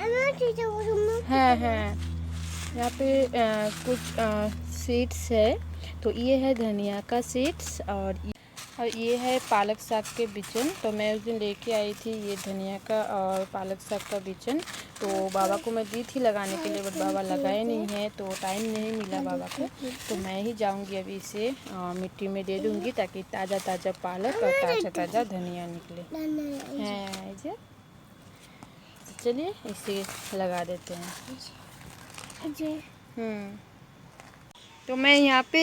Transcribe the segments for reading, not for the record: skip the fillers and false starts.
है। यहाँ पे कुछ सीड्स है। तो ये है धनिया का सीड्स और ये है पालक साग के बीजन। तो मैं उस दिन लेके आई थी ये धनिया का और पालक साग का बीजन। तो बाबा को मैं दी थी लगाने के लिए, बट बाबा लगाए नहीं है, तो टाइम नहीं मिला बाबा को। तो मैं ही जाऊंगी अभी इसे मिट्टी में दे दूंगी ताकि ताज़ा ताज़ा पालक और ताज़ा ताज़ा धनिया निकले हैं। तो चलिए इसे लगा देते हैं जी। तो मैं यहाँ पे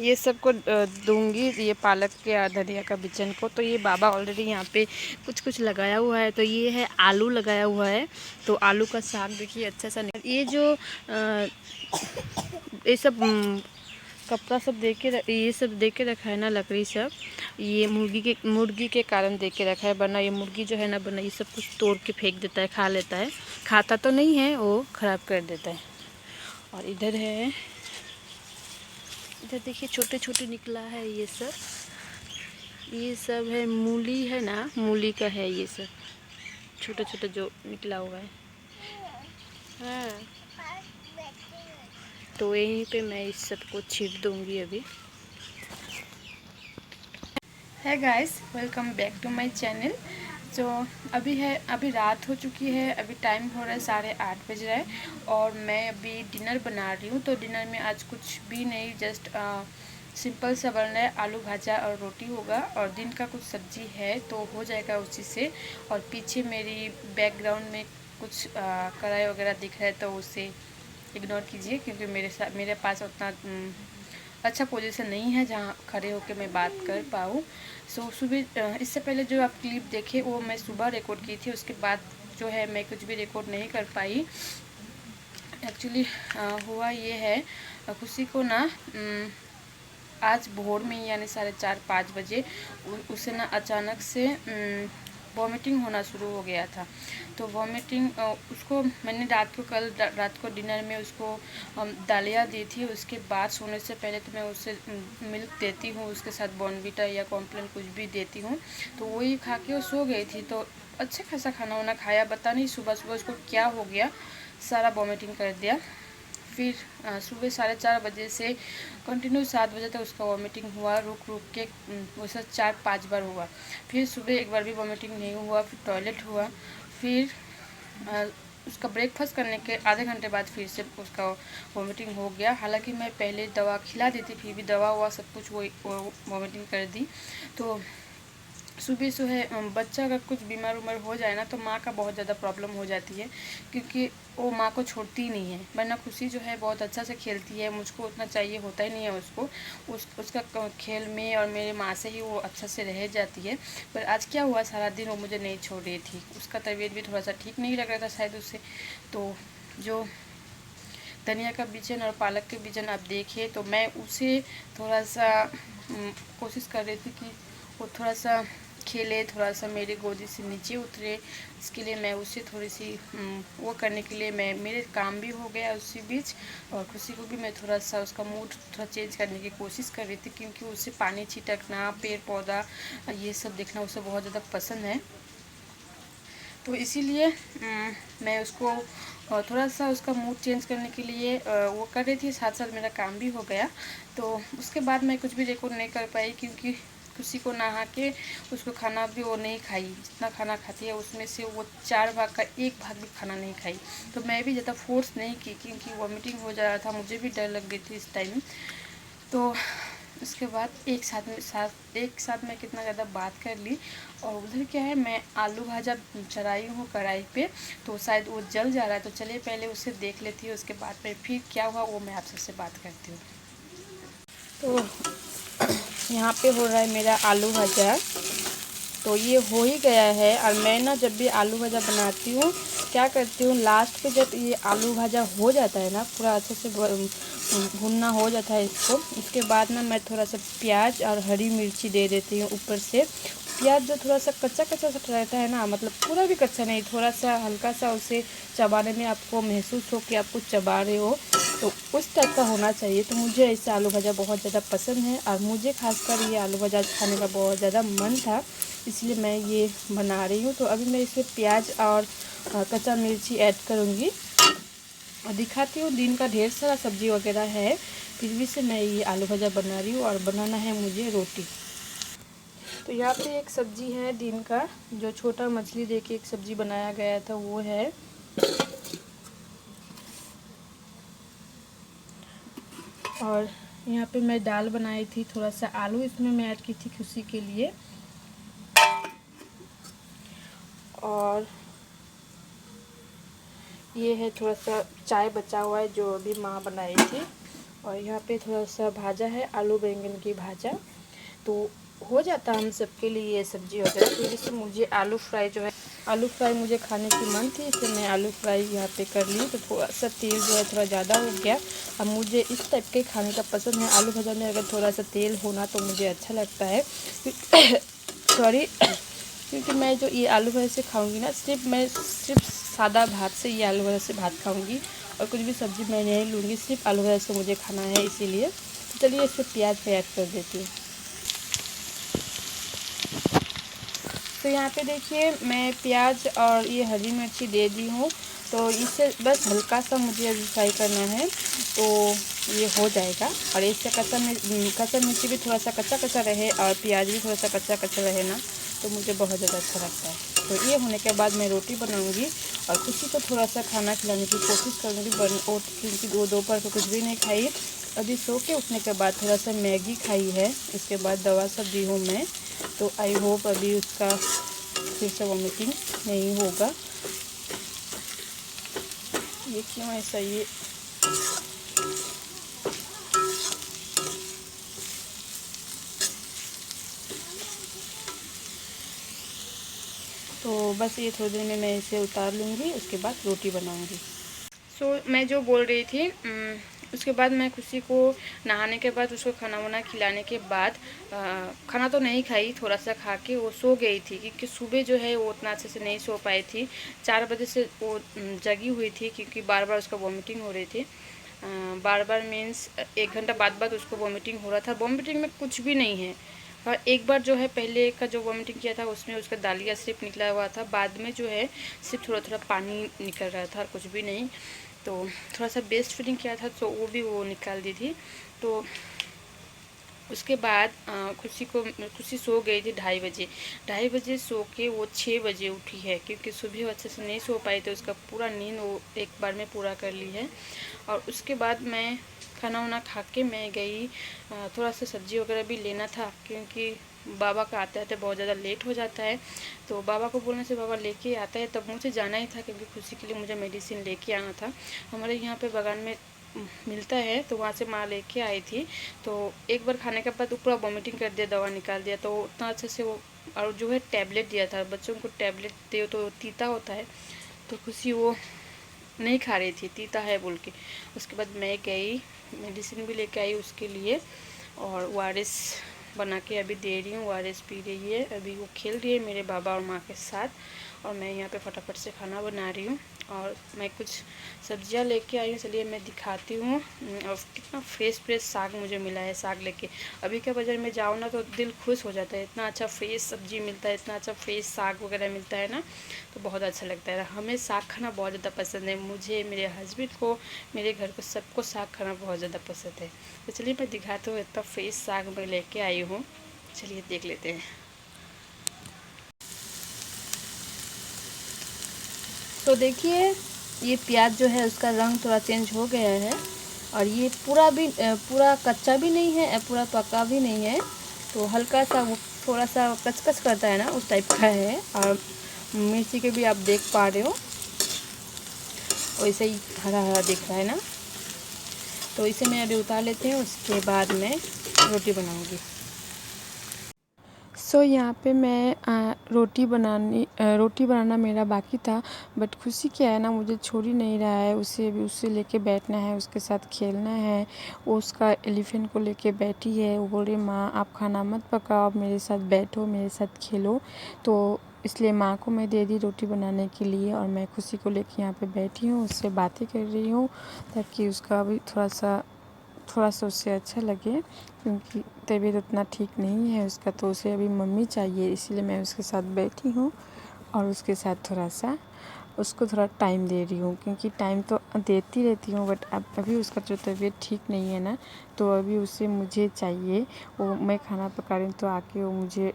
ये सब को दूंगी, ये पालक के और धनिया का बीजन को। तो ये बाबा ऑलरेडी यहाँ पे कुछ कुछ लगाया हुआ है। तो ये है आलू लगाया हुआ है। तो आलू का साग देखिए अच्छा सा निकल। ये जो ये सब कपड़ा सब दे के ये सब दे के रखा है ना, लकड़ी सब, ये मुर्गी के कारण दे के रखा है। वरना ये मुर्गी जो है ना बना, ये सब कुछ तोड़ के फेंक देता है, खा लेता है। खाता तो नहीं है, वो ख़राब कर देता है। और इधर है, इधर देखिए छोटे छोटे निकला है ये सब है मूली है ना, मूली का है ये सब छोटे छोटे जो निकला हुआ है। हाँ, तो यहीं पे मैं इस सब को छीट दूंगी अभी। Hey guys, welcome back to my channel. तो अभी रात हो चुकी है। अभी टाइम हो रहा है 8:30 बज रहा है और मैं अभी डिनर बना रही हूँ। तो डिनर में आज कुछ भी नहीं, जस्ट सिंपल सा बन रहा है। आलू भाजा और रोटी होगा और दिन का कुछ सब्जी है तो हो जाएगा उसी से। और पीछे मेरी बैकग्राउंड में कुछ कढ़ाई वगैरह दिख रहा है तो उसे इग्नोर कीजिए, क्योंकि मेरे पास उतना अच्छा पोजीशन नहीं है जहाँ खड़े होकर मैं बात कर पाऊँ। सुबह इससे पहले जो आप क्लिप देखे वो मैं सुबह रिकॉर्ड की थी, उसके बाद जो है मैं कुछ भी रिकॉर्ड नहीं कर पाई। एक्चुअली हुआ ये है, खुशी को ना आज भोर में यानी 4:30-5 बजे उसे ना अचानक से वॉमिटिंग होना शुरू हो गया था। तो वॉमिटिंग उसको मैंने कल रात को डिनर में उसको दालिया दी थी। उसके बाद सोने से पहले तो मैं उसे मिल्क देती हूँ, उसके साथ बॉर्नवीटा या कॉम्प्लान कुछ भी देती हूँ। तो वही खा के वो सो गई थी। तो अच्छा खासा खाना वाना खाया, पता नहीं सुबह सुबह उसको क्या हो गया, सारा वॉमिटिंग कर दिया। फिर सुबह 4:30 बजे से कंटिन्यू 7 बजे तक उसका वॉमिटिंग हुआ, रुक के वैसे 4-5 बार हुआ। फिर सुबह एक बार भी वॉमिटिंग नहीं हुआ, फिर टॉयलेट हुआ। फिर उसका ब्रेकफास्ट करने के आधे घंटे बाद फिर से उसका वॉमिटिंग हो गया। हालांकि मैं पहले दवा खिला दी थी, फिर भी दवा हुआ सब कुछ वो वॉमिटिंग कर दी। तो सुबह सुबह बच्चा अगर कुछ बीमार उमर हो जाए ना तो माँ का बहुत ज़्यादा प्रॉब्लम हो जाती है, क्योंकि वो माँ को छोड़ती ही नहीं है। वरना खुशी जो है बहुत अच्छा से खेलती है, मुझको उतना चाहिए होता ही नहीं है उसको। उसका खेल में और मेरे माँ से ही वो अच्छा से रह जाती है। पर आज क्या हुआ, सारा दिन वो मुझे नहीं छोड़ रही थी। उसका तबीयत भी थोड़ा सा ठीक नहीं लग रहा था शायद उससे। तो जो धनिया का बीजन और पालक के बीजन आप देखिए, तो मैं उसे थोड़ा सा कोशिश कर रही थी कि वो थोड़ा सा खेले, थोड़ा सा मेरी गोदी से नीचे उतरे। इसके लिए मैं उसे थोड़ी सी वो करने के लिए मेरे काम भी हो गया उसी बीच, और खुशी को भी मैं थोड़ा सा उसका मूड थोड़ा चेंज करने की कोशिश कर रही थी, क्योंकि उसे पानी छिटकना, पेड़ पौधा ये सब देखना उसे बहुत ज़्यादा पसंद है। तो इसीलिए मैं उसको थोड़ा सा उसका मूड चेंज करने के लिए वो कर रही थी, साथ साथ मेरा काम भी हो गया। तो उसके बाद मैं कुछ भी रिकॉर्ड नहीं कर पाई, क्योंकि खुशी को नहा के उसको खाना भी वो नहीं खाई। जितना खाना खाती है उसमें से वो 4 भाग का 1 भाग भी खाना नहीं खाई। तो मैं भी ज़्यादा फोर्स नहीं की, क्योंकि वॉमिटिंग हो जा रहा था, मुझे भी डर लग गई थी इस टाइम। तो उसके बाद एक साथ में कितना ज़्यादा बात कर ली। और उधर क्या है, मैं आलू भाजा चढ़ाई हूँ कढ़ाई पे, तो शायद वो जल जा रहा है। तो चलिए पहले उसे देख लेती हूँ, उसके बाद में फिर क्या हुआ वो मैं आप सबसे बात करती हूँ। तो यहाँ पे हो रहा है मेरा आलू भाजा। तो ये हो ही गया है। और मैं ना जब भी आलू भाजा बनाती हूँ क्या करती हूँ, लास्ट पे जब ये आलू भाजा हो जाता है ना, पूरा अच्छे से भुनना हो जाता है इसको, इसके बाद ना मैं थोड़ा सा प्याज और हरी मिर्ची दे देती हूँ ऊपर से। प्याज जो थोड़ा सा कच्चा सा रहता है ना, मतलब पूरा भी कच्चा नहीं, थोड़ा सा हल्का सा उसे चबाने में आपको महसूस हो कि आपको चबा रहे हो, तो उस टाइप का होना चाहिए। तो मुझे ऐसे आलू भाजा बहुत ज़्यादा पसंद है और मुझे खासकर ये आलू भाजा खाने का बहुत ज़्यादा मन था। इसलिए मैं ये बना रही हूँ। तो अभी मैं इसमें प्याज और कच्चा मिर्ची ऐड करूँगी और दिखाती हूँ। दिन का ढेर सारा सब्ज़ी वगैरह है, फिर भी से मैं ये आलू भजा बना रही हूँ और बनाना है मुझे रोटी। तो यहाँ पे एक सब्ज़ी है दिन का, जो छोटा मछली दे के एक सब्ज़ी बनाया गया था वो है। और यहाँ पे मैं दाल बनाई थी, थोड़ा सा आलू इसमें मैं ऐड की थी खुशी के लिए। और ये है थोड़ा सा चाय बचा हुआ है जो अभी माँ बनाई थी। और यहाँ पे थोड़ा सा भाजा है, आलू बैंगन की भाजा। तो हो जाता है हम सबके लिए ये सब्ज़ी वगैरह। तो जैसे मुझे आलू फ्राई जो है, आलू फ्राई मुझे खाने की मन थी, इसलिए मैं आलू फ्राई यहाँ पे कर ली। तो थोड़ा सा तेल जो है थोड़ा ज़्यादा हो गया। अब मुझे इस टाइप के खाने का पसंद है। आलू भजा में अगर थोड़ा सा तेल होना तो मुझे अच्छा लगता है। सॉरी, क्योंकि मैं जो ये आलू भजा से खाऊंगी ना, सिर्फ सादा भात से ये आलू भजा से भात खाऊंगी और कुछ भी सब्ज़ी मैं नहीं लूँगी, सिर्फ आलू भजा से मुझे खाना है इसीलिए। तो चलिए इसमें प्याज पे ऐड कर देती हूँ। तो यहाँ पे देखिए मैं प्याज और ये हरी मिर्ची दे दी हूँ। तो इसे बस हल्का सा मुझे अभी फ्राई करना है, तो ये हो जाएगा। और इससे कच्चा मिर्ची भी थोड़ा सा कच्चा कच्चा रहे और प्याज भी थोड़ा सा कच्चा कच्चा रहे ना, तो मुझे बहुत ज़्यादा अच्छा लगता है। तो ये होने के बाद मैं रोटी बनाऊँगी और खुशी को थोड़ा सा खाना खिलाने की कोशिश करूँगी। क्योंकि वो दोपहर को कुछ भी नहीं खाई, अभी सो के उठने के बाद थोड़ा सा मैगी खाई है, उसके बाद दवा सब दी हूँ मैं। तो आई होप अभी उसका फिर से वॉमिटिंग नहीं होगा। ये क्यों ऐसा ये तो बस ये थोड़ी देर में मैं इसे उतार लूँगी, उसके बाद रोटी बनाऊँगी। मैं जो बोल रही थी, उसके बाद मैं खुशी को नहाने के बाद उसको खाना वाना खिलाने के बाद खाना तो नहीं खाई, थोड़ा सा खा के वो सो गई थी। क्योंकि सुबह जो है वो उतना अच्छे से नहीं सो पाई थी, 4 बजे से वो जगी हुई थी, क्योंकि बार बार उसका वॉमिटिंग हो रही थी। बार बार मीन्स 1 घंटा बाद उसको वॉमिटिंग हो रहा था। वॉमिटिंग में कुछ भी नहीं है, और एक बार जो है पहले का जो वॉमिटिंग किया था उसमें उसका दालिया सिर्फ निकला हुआ था, बाद में जो है सिर्फ थोड़ा थोड़ा पानी निकल रहा था और कुछ भी नहीं। तो थोड़ा सा बेस्ट फीलिंग किया था, तो वो भी वो निकाल दी थी। तो उसके बाद खुशी सो गई थी 2:30 बजे सो के वो 6 बजे उठी है, क्योंकि सुबह अच्छे से नहीं सो पाई, तो उसका पूरा नींद वो एक बार में पूरा कर ली है। और उसके बाद मैं खाना वाना खा के मैं गई, थोड़ा सा सब्ज़ी वगैरह भी लेना था, क्योंकि बाबा का आते आते बहुत ज़्यादा लेट हो जाता है। तो बाबा को बोलने से बाबा लेके आता है, तब मुझे जाना ही था, क्योंकि खुशी के लिए मुझे मेडिसिन लेके आना था। हमारे यहाँ पे बगान में मिलता है, तो वहाँ से माँ लेके आई थी। तो एक बार खाने के बाद पूरा वॉमिटिंग कर दिया, दवा निकाल दिया, तो उतना अच्छे से वो। और जो है टैबलेट दिया था, बच्चों को टैबलेट दे तो तीता होता है, तो खुशी वो नहीं खा रही थी, तीता है बोल के। उसके बाद मैं गई, मेडिसिन भी लेके आई उसके लिए, और ORS बना के अभी दे रही हूँ। ORS पी रही है, अभी वो खेल रही है मेरे बाबा और माँ के साथ, और मैं यहाँ पे फटाफट से खाना बना रही हूँ। और मैं कुछ सब्जियाँ लेके आई हूँ, चलिए मैं दिखाती हूँ। और कितना फ्रेश साग मुझे मिला है। साग लेके अभी के बाज़ार में जाओ ना तो दिल खुश हो जाता है, इतना अच्छा फ्रेश सब्जी मिलता है, इतना अच्छा फ्रेश साग वगैरह मिलता है ना, तो बहुत अच्छा लगता है। हमें साग खाना बहुत ज़्यादा पसंद है, मुझे, मेरे हस्बैंड को, मेरे घर को सबको साग खाना बहुत ज़्यादा पसंद है। तो चलिए मैं दिखाती हूँ, इतना फ्रेश साग मैं लेके आई हूँ, चलिए देख लेते हैं। तो देखिए ये प्याज जो है उसका रंग थोड़ा चेंज हो गया है, और ये पूरा कच्चा भी नहीं है, पूरा पका भी नहीं है। तो हल्का सा वो थोड़ा सा कचकच करता है ना, उस टाइप का है। और मिर्ची के भी आप देख पा रहे हो, वैसे ही हरा हरा दिख रहा है ना। तो इसे मैं अभी उतार लेती हूँ, उसके बाद मैं रोटी बनाऊँगी। यहाँ पे मैं रोटी बनाना मेरा बाकी था, बट खुशी क्या है ना, मुझे छोड़ ही नहीं रहा है। उसे अभी उससे लेके बैठना है, उसके साथ खेलना है। वो उसका एलिफेंट को लेके बैठी है, वो बोल रही माँ आप खाना मत पकाओ, आप मेरे साथ बैठो, मेरे साथ खेलो। तो इसलिए माँ को मैं दे दी रोटी बनाने के लिए, और मैं खुशी को लेके यहाँ पे बैठी हूँ, उससे बातें कर रही हूँ, ताकि उसका भी थोड़ा सा उससे अच्छा लगे, क्योंकि तबीयत उतना ठीक नहीं है उसका, तो उसे अभी मम्मी चाहिए, इसीलिए मैं उसके साथ बैठी हूँ और उसके साथ थोड़ा सा उसको थोड़ा टाइम दे रही हूँ, क्योंकि टाइम तो देती रहती हूँ बट अब अभी उसका जो तबीयत ठीक नहीं है ना, तो अभी उसे मुझे चाहिए। वो मैं खाना पका रही हूँ तो आके वो मुझे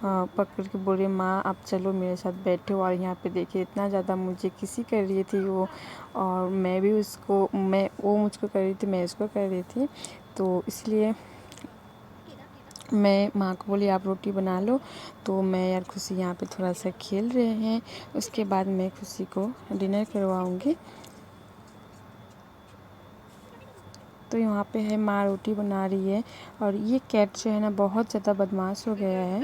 पकड़ के बोल रही, माँ आप चलो मेरे साथ बैठो। और यहाँ पे देखिए इतना ज़्यादा मुझे किसी कर रही थी वो, और मैं भी उसको वो मुझको कर रही थी, मैं उसको कर रही थी। तो इसलिए मैं माँ को बोली आप रोटी बना लो, तो मैं यार खुशी यहाँ पे थोड़ा सा खेल रहे हैं। उसके बाद मैं खुशी को डिनर करवाऊँगी। तो यहाँ पे है माँ रोटी बना रही है, और ये कैट जो है ना बहुत ज़्यादा बदमाश हो गया है।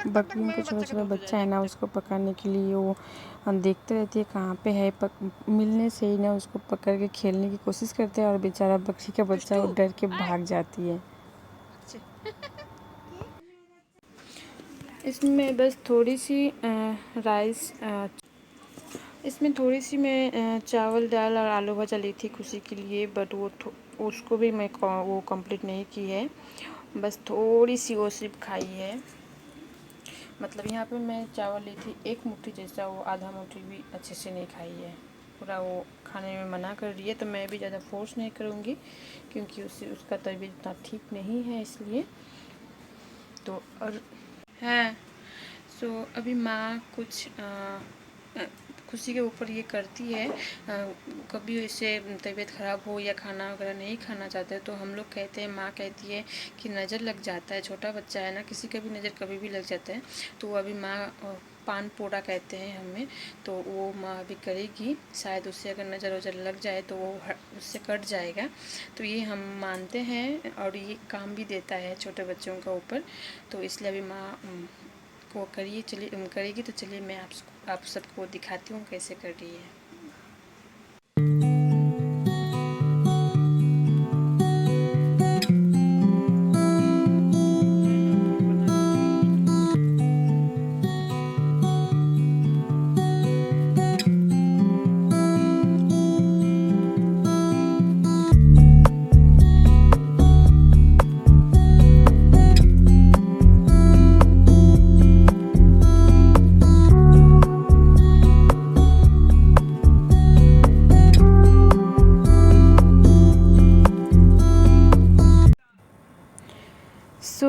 बकरी का छोटा छोटा बच्चा है ना, उसको पकड़ने के लिए वो देखते रहती है कहाँ पे है, मिलने से ही ना उसको पकड़ के खेलने की कोशिश करते हैं, और बेचारा बकरी का बच्चा वो डर के भाग जाती है। इसमें बस थोड़ी सी राइस, इसमें थोड़ी सी मैं चावल दाल और आलू भजा ली थी खुशी के लिए, बट वो उसको भी मैं वो कंप्लीट नहीं की है, बस थोड़ी सी वो सिर्फ खाई है। मतलब यहाँ पे मैं चावल ली थी 1 मुट्ठी जैसा, वो आधा मुट्ठी भी अच्छे से नहीं खाई है, पूरा वो खाने में मना कर रही है। तो मैं भी ज़्यादा फोर्स नहीं करूँगी, क्योंकि उसका तबीयत इतना ठीक नहीं है इसलिए। तो और है अभी माँ कुछ खुशी के ऊपर ये करती है, कभी इससे तबीयत ख़राब हो या खाना वगैरह नहीं खाना चाहते हैं, तो हम लोग कहते हैं, माँ कहती है कि नज़र लग जाता है, छोटा बच्चा है ना, किसी का भी नज़र कभी भी लग जाता है। तो अभी माँ पान पोड़ा कहते हैं हमें, तो वो माँ अभी करेगी, शायद उससे अगर नज़र वज़र लग जाए तो वो उससे कट जाएगा। तो ये हम मानते हैं, और ये काम भी देता है छोटे बच्चों का ऊपर, तो इसलिए अभी माँ को करेगी। तो चलिए मैं आप सबको दिखाती हूँ कैसे कर रही है।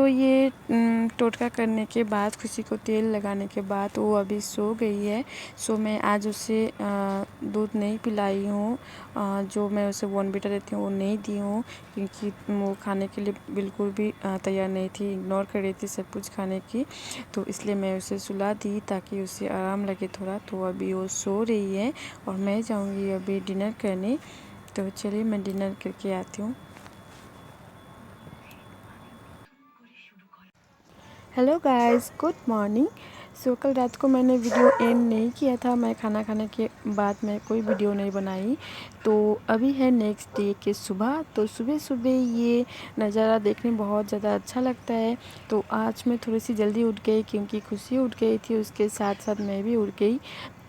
ये टोटका करने के बाद, खुशी को तेल लगाने के बाद वो अभी सो गई है। मैं आज उसे दूध नहीं पिलाई हूँ, जो मैं उसे बॉर्नविटा देती हूँ वो नहीं दी हूँ, क्योंकि वो खाने के लिए बिल्कुल भी तैयार नहीं थी, इग्नोर कर रही थी सब कुछ खाने की। तो इसलिए मैं उसे सुला दी ताकि उसे आराम लगे थोड़ा। तो अभी वो सो रही है और मैं जाऊँगी अभी डिनर करने। तो चलिए मैं डिनर करके आती हूँ। Hello guys, good morning. कल रात को मैंने वीडियो एंड नहीं किया था, मैं खाना खाने के बाद मैं कोई वीडियो नहीं बनाई। तो अभी है नेक्स्ट डे के सुबह, तो सुबह सुबह ये नज़ारा देखने बहुत ज़्यादा अच्छा लगता है। तो आज मैं थोड़ी सी जल्दी उठ गई, क्योंकि खुशी उठ गई थी, उसके साथ साथ मैं भी उठ गई।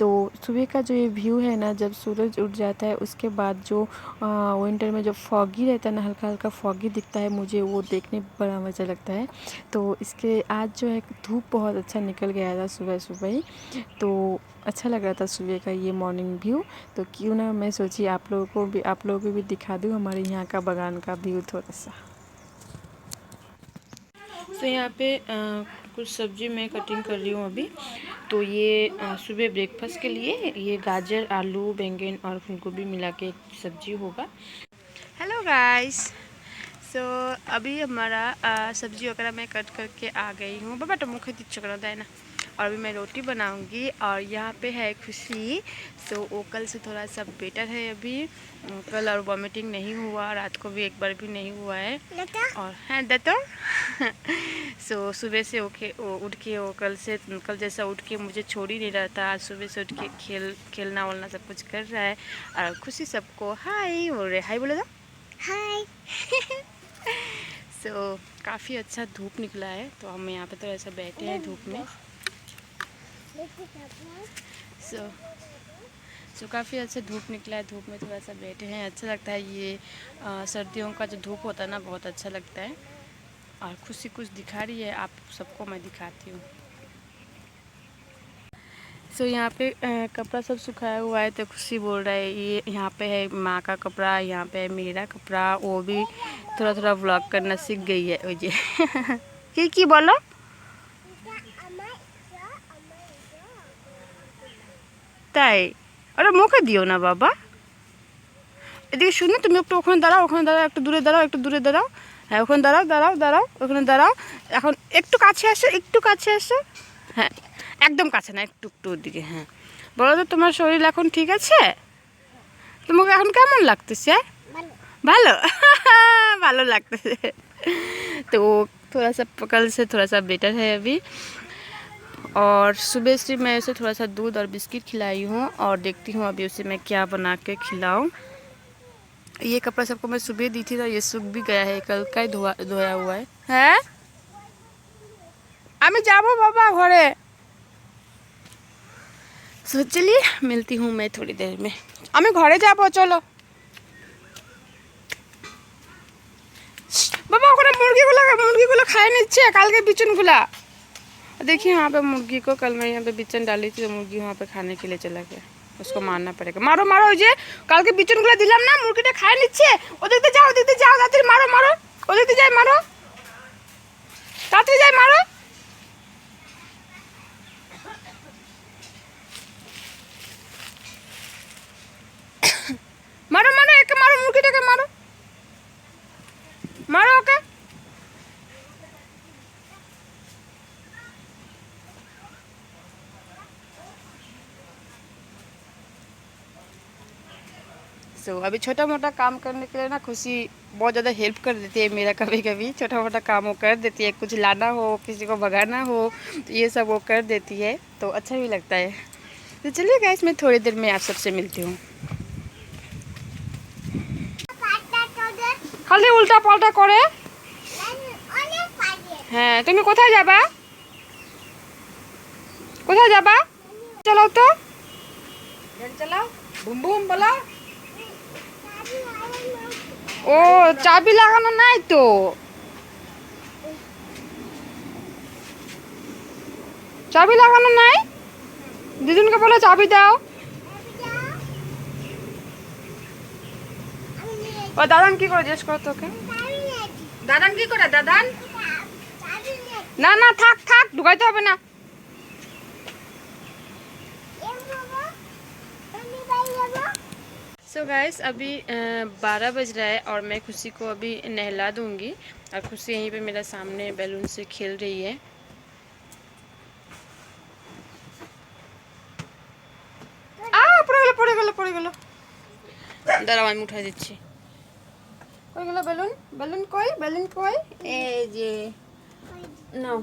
तो सुबह का जो ये व्यू है ना, जब सूरज उठ जाता है उसके बाद जो विंटर में जो फॉगी रहता है ना, हल्का हल्का फॉगी दिखता है, मुझे वो देखने बड़ा मज़ा लगता है। तो इसके आज जो है धूप बहुत अच्छा निकल गया था सुबह सुबह ही, तो अच्छा लग रहा था सुबह का ये मॉर्निंग व्यू। तो क्यों ना मैं सोची आप लोगों को भी दिखा दूँ हमारे यहाँ का बागान का व्यू थोड़ा सा। तो यहाँ पे कुछ सब्जी मैं कटिंग कर रही हूँ अभी। तो ये सुबह ब्रेकफास्ट के लिए ये गाजर, आलू, बैंगन और फूलगोभी मिला के एक सब्जी होगा। हेलो गाइस, अभी हमारा सब्जी वगैरह मैं कट करके आ गई हूँ। बाबा तो मुख्य चक्र है ना। और अभी मैं रोटी बनाऊंगी, और यहाँ पे है खुशी। वो कल से थोड़ा सा बेटर है अभी, कल और वॉमिटिंग नहीं हुआ, रात को भी एक बार भी नहीं हुआ है। और है दत्तो सुबह से उठ के वो कल जैसा उठ के मुझे छोड़ ही नहीं रहा था। आज सुबह से उठ के खेलना वलना सब कुछ कर रहा है। और खुशी सबको हाय बोल रहे, हाय बोले तो हाय काफ़ी अच्छा धूप निकला है, तो हम यहाँ पे तो ऐसा बैठे हैं धूप में। तो काफ़ी अच्छा धूप निकला है, धूप में थोड़ा सा बैठे हैं, अच्छा लगता है। ये सर्दियों का जो धूप होता है ना, बहुत अच्छा लगता है। और खुशी कुछ दिखा रही है, आप सबको मैं दिखाती हूँ। सो यहाँ पे कपड़ा सब सुखाया हुआ है, तो खुशी बोल रहा है ये यहाँ पे है माँ का कपड़ा, यहाँ पे है मेरा कपड़ा। वो भी थोड़ा थोड़ा व्लॉग करना सीख गई है वो की बोलो তাই আরে মুখে দিও না বাবা। এদিকে শুনে তুমি একটু ওখানে দাঁড়াও, ওখানে দাঁড়াও, একটু দূরে দাঁড়াও, একটু দূরে দাঁড়াও। হ্যাঁ ওখানে দাঁড়াও, দাঁড়াও, দাঁড়াও, ওখানে দাঁড়াও। এখন একটু কাছে আসো, একটু কাছে আসো। হ্যাঁ একদম কাছে না, একটু একটু ওদিকে। হ্যাঁ বলো তো তোমার শরীর এখন ঠিক আছে? তোমাকে এখন কেমন লাগতেছে? ভালো ভালো लगता है। तो थोड़ा सा कल से थोड़ा सा बेटर है अभी। और सुबह से मैं उसे थोड़ा सा दूध और बिस्किट खिलाई हूँ, और देखती हूँ अभी उसे मैं क्या बना के खिलाऊँ। ये कपड़ा सबको मैं सुबह दी थी, तो ये सूख भी गया है, कल का ही धोया हुआ है। हैं আমি যাবো বাবা ঘরে। तो चलिए मिलती हूँ मैं थोड़ी देर में। আমি ঘরে যাবো, চলো। বাবা ওখানে मुर्गीগুলো खाए নিচ্ছে কালকে বিচনগুলা। देखिए यहाँ पे मुर्गी को कल मैं यहाँ पे बिचन डाली थी, तो मुर्गी वहाँ पे खाने के लिए चला गया। उसको मारना पड़ेगा। मारो मारो, যে কালকে বিচনগুলো দিলাম না, মুরগিটা খায় নিচ্ছে। ওদিকে যাও, ওদিকে যাও, তাড়াতাড়ি মারো মারো, ওদিকে যাই মারো, তাড়াতাড়ি যাই মারো। মারো মারো, একে মারো, মুরগিটাকে মারো, মারো ওকে। सो अभी छोटा मोटा काम करने के लिए ना खुशी बहुत ज़्यादा हेल्प कर देती है मेरा। कभी कभी छोटा मोटा काम वो कर देती है, कुछ लाना हो, किसी को भगाना हो, तो ये सब वो कर देती है, तो अच्छा भी लगता है। तो चलिए गाइस, मैं थोड़ी देर में आप सबसे मिलती हूँ। खाली उल्टा पाल्टा करे। হ্যাঁ তুমি কোথায় যাবা? কোথায় যাবা? চলো তো, গাড়ি চালাও, বুম বুম বলো। ও চাবি লাগানো নাই তো। চাবি লাগানো নাই, দিদুনকে বলো চাবি দাও। ও দাদান কি করে জিজ্ঞেস করো তোকে? দাদান কি করে? দাদান না না থাক থাক, ঢুকাইতে হবে না। सो गाइस अभी 12 बज रहा है, और मैं खुशी को अभी नहला दूंगी। और खुशी यहीं पे मेरा सामने बैलून से खेल रही है। পড়ে গেল পড়ে গেল। দাঁড়াও আমি উঠাই দিচ্ছি। কই গেল বেলুন? বেলুন কই? বেলুন কই? এই যে নাও।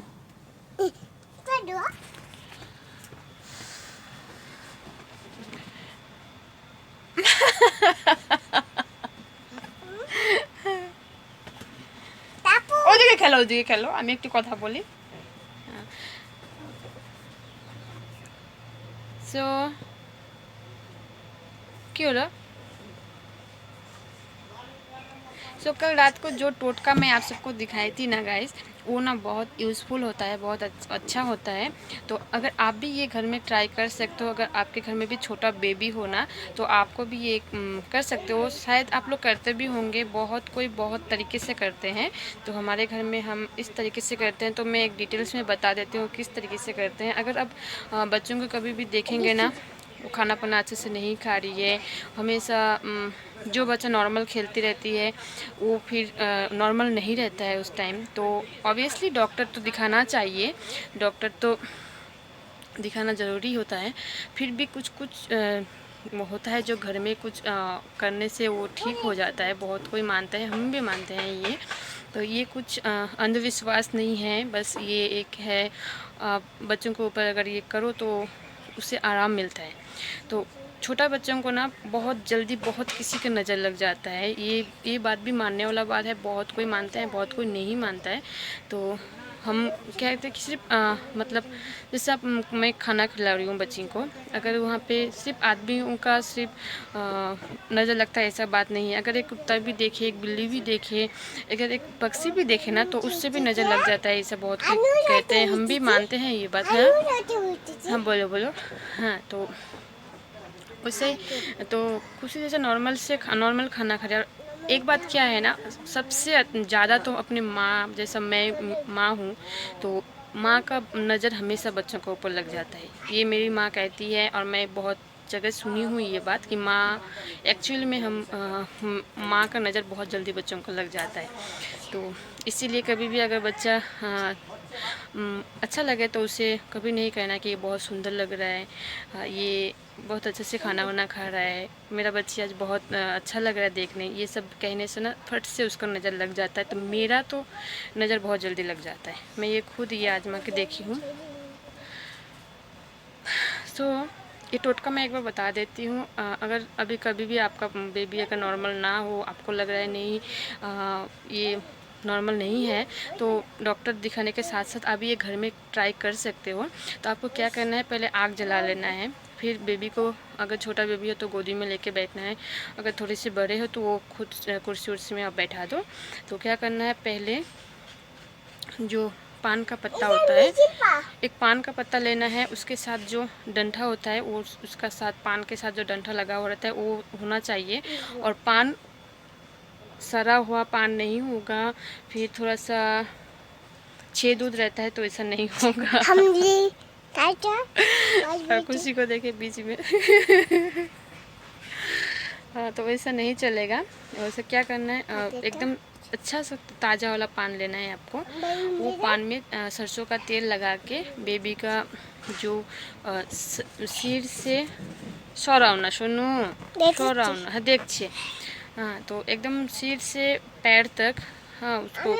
ওদিকে খেলো, ওদিকে খেলো, আমি একটু কথা বলি। সো কি হলো? सो कल रात को जो टोटका मैं आप सबको दिखाई थी ना गाइस, वो ना बहुत यूज़फुल होता है, बहुत अच्छा होता है। तो अगर आप भी ये घर में ट्राई कर सकते हो, अगर आपके घर में भी छोटा बेबी हो ना, तो आपको भी ये कर सकते हो। शायद आप लोग करते भी होंगे, कोई बहुत तरीके से करते हैं। तो हमारे घर में हम इस तरीके से करते हैं, तो मैं एक डिटेल्स में बता देती हूँ किस तरीके से करते हैं। अगर आप बच्चों को कभी भी देखेंगे ना, वो खाना पीना अच्छे से नहीं खा रही है, हमेशा जो बच्चा नॉर्मल खेलती रहती है वो फिर नॉर्मल नहीं रहता है उस टाइम, तो ऑब्वियसली डॉक्टर तो दिखाना चाहिए, डॉक्टर तो दिखाना ज़रूरी होता है। फिर भी कुछ होता है जो घर में कुछ करने से वो ठीक हो जाता है। बहुत कोई मानता है, हम भी मानते हैं ये। तो ये कुछ अंधविश्वास नहीं है, बस ये एक है बच्चों के ऊपर अगर ये करो तो उससे आराम मिलता है। तो छोटा बच्चों को ना बहुत जल्दी बहुत किसी की नज़र लग जाता है, ये बात भी मानने वाला बात है। बहुत कोई मानता है, बहुत कोई नहीं मानता है। तो हम कहते हैं कि सिर्फ मतलब जैसे आप मैं खाना खिला रही हूँ बच्ची को, अगर वहाँ पे सिर्फ आदमियों का सिर्फ नज़र लगता है, ऐसा बात नहीं है। अगर एक कुत्ता भी देखे, एक बिल्ली भी देखे, अगर एक पक्षी भी देखे ना, तो उससे भी नज़र लग जाता है। ऐसा बहुत कहते हैं, हम भी मानते हैं ये बात है। हाँ बोलो बोलो। हाँ तो उससे तो खुशी जैसे नॉर्मल खाना खा रहा है। एक बात क्या है ना, सबसे ज़्यादा तो अपनी माँ, जैसा मैं माँ हूँ, तो माँ का नज़र हमेशा बच्चों के ऊपर लग जाता है। ये मेरी माँ कहती है और मैं बहुत जगह सुनी हुई ये बात कि माँ एक्चुअली में माँ का नज़र बहुत जल्दी बच्चों को लग जाता है। तो इसीलिए कभी भी अगर बच्चा अच्छा लगे तो उसे कभी नहीं कहना कि ये बहुत सुंदर लग रहा है, ये बहुत अच्छे से खाना वाना खा रहा है, मेरा बच्ची आज बहुत अच्छा लग रहा है देखने। ये सब कहने से ना फट से उसका नज़र लग जाता है। तो मेरा तो नज़र बहुत जल्दी लग जाता है, मैं ये खुद ये आजमा के देखी हूँ। सो ये टोटका मैं एक बार बता देती हूँ। अगर अभी कभी भी आपका बेबी अगर नॉर्मल ना हो, आपको लग रहा है नहीं ये नॉर्मल नहीं है, तो डॉक्टर दिखाने के साथ साथ आप ये घर में ट्राई कर सकते हो। तो आपको क्या करना है, पहले आग जला लेना है, फिर बेबी को, अगर छोटा बेबी हो तो गोदी में लेके बैठना है, अगर थोड़े से बड़े हो तो वो खुद कुर्सी उर्सी में आप बैठा दो। तो क्या करना है, पहले जो पान का पत्ता होता है, एक पान का पत्ता लेना है, उसके साथ जो डंठा होता है वो उसका साथ पान के साथ जो डंठा लगा हुआ रहता है वो होना चाहिए। और पान सड़ा हुआ पान नहीं होगा, फिर थोड़ा सा छेद दूध रहता है तो ऐसा नहीं होगा। खुशी को देखे बीच में। हाँ तो वैसा नहीं चलेगा। वैसे क्या करना है, एकदम अच्छा सा ताज़ा वाला पान लेना है आपको। वो पान में सरसों का तेल लगा के बेबी का जो सिर से सौरावना सौरावना हाँ देखिए, हाँ तो एकदम सिर से पैर तक, हाँ उसको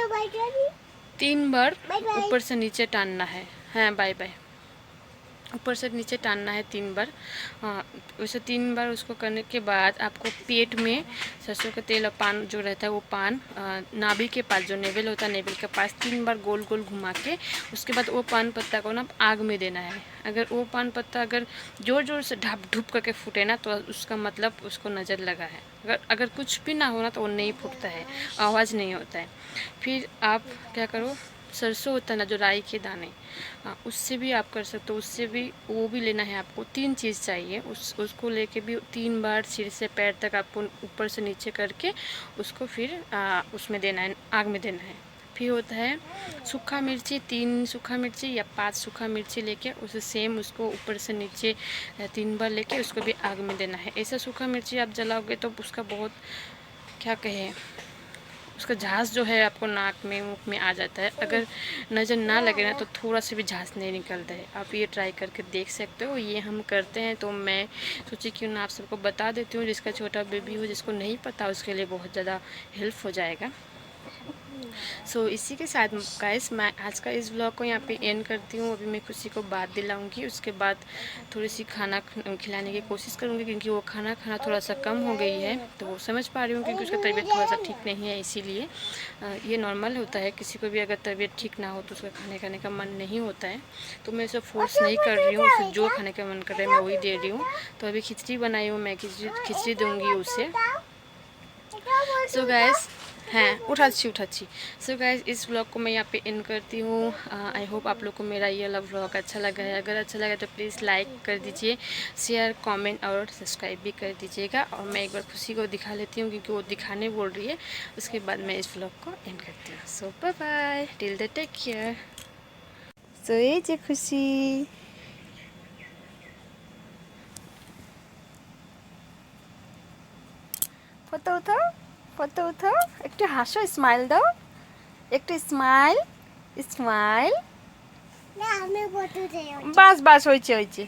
3 बार ऊपर से नीचे टानना है। हाँ बाय बाय। ऊपर से नीचे टानना है 3 बार। वैसे 3 बार उसको करने के बाद आपको पेट में सरसों का तेल और पान जो रहता है वो पान नाभि के पास जो नेवल होता है, नेवल के पास 3 बार गोल गोल घुमा के उसके बाद वो पान पत्ता को ना आग में देना है। अगर वो पान पत्ता अगर ज़ोर ज़ोर से ढाप ढुप करके फूटे ना तो उसका मतलब उसको नज़र लगा है। अगर कुछ भी ना हो ना तो वो नहीं फूटता है, आवाज़ नहीं होता है। फिर आप क्या करो, सरसों होता है ना जो राई के दाने, उससे भी आप कर सकते हो, उससे भी वो भी लेना है आपको। 3 चीज़ चाहिए, उसको लेके भी 3 बार सिर से पैर तक आपको ऊपर से नीचे करके उसको फिर उसमें देना है, आग में देना है। फिर होता है सूखा मिर्ची, 3 सूखा मिर्ची या 5 सूखा मिर्ची लेके उसे सेम उसको ऊपर से नीचे 3 बार लेके उसको भी आग में देना है। ऐसा सूखा मिर्ची आप जलाओगे तो उसका बहुत क्या कहें, उसका झांस जो है आपको नाक में मुख में आ जाता है। अगर नज़र ना लगे ना तो थोड़ा सा भी झांस नहीं निकलता है। आप ये ट्राई करके देख सकते हो, ये हम करते हैं। तो मैं सोची क्यों ना आप सबको बता देती हूँ, जिसका छोटा बेबी हो, जिसको नहीं पता उसके लिए बहुत ज़्यादा हेल्प हो जाएगा। सो इसी के साथ गाइस मैं आज का इस ब्लॉग को यहाँ पे एंड करती हूँ। अभी मैं खुशी को बात दिलाऊंगी, उसके बाद थोड़ी सी खाना खिलाने की कोशिश करूँगी, क्योंकि वो खाना थोड़ा सा कम हो गई है। तो वो समझ पा रही हूँ क्योंकि उसका तबीयत थोड़ा सा ठीक नहीं है, इसीलिए ये नॉर्मल होता है। किसी को भी अगर तबीयत ठीक ना हो तो उसका खाने खाने का मन नहीं होता है। तो मैं उसे फोर्स नहीं कर रही हूँ, उसे जो खाने का मन कर रहा है मैं वही दे रही हूँ। तो अभी खिचड़ी बनाई हूँ, मैं खिचड़ी दूँगी उसे। सो गाइस हैं उठाची। सो गाइस इस ब्लॉग को मैं यहाँ पे एंड करती हूँ। आई होप आप लोग को मेरा ये वाला ब्लॉग अच्छा लगा है। अगर अच्छा लगा तो प्लीज़ लाइक कर दीजिए, शेयर कमेंट और सब्सक्राइब भी कर दीजिएगा। और मैं एक बार खुशी को दिखा लेती हूँ क्योंकि वो दिखाने बोल रही है, उसके बाद मैं इस ब्लॉग को एंड करती हूँ। So bye bye, till the take care. So ये जे खुशी ফটো উঠাও, একটু হাসো, স্মাইল দাও, একটু স্মাইল। বাস হয়েছে।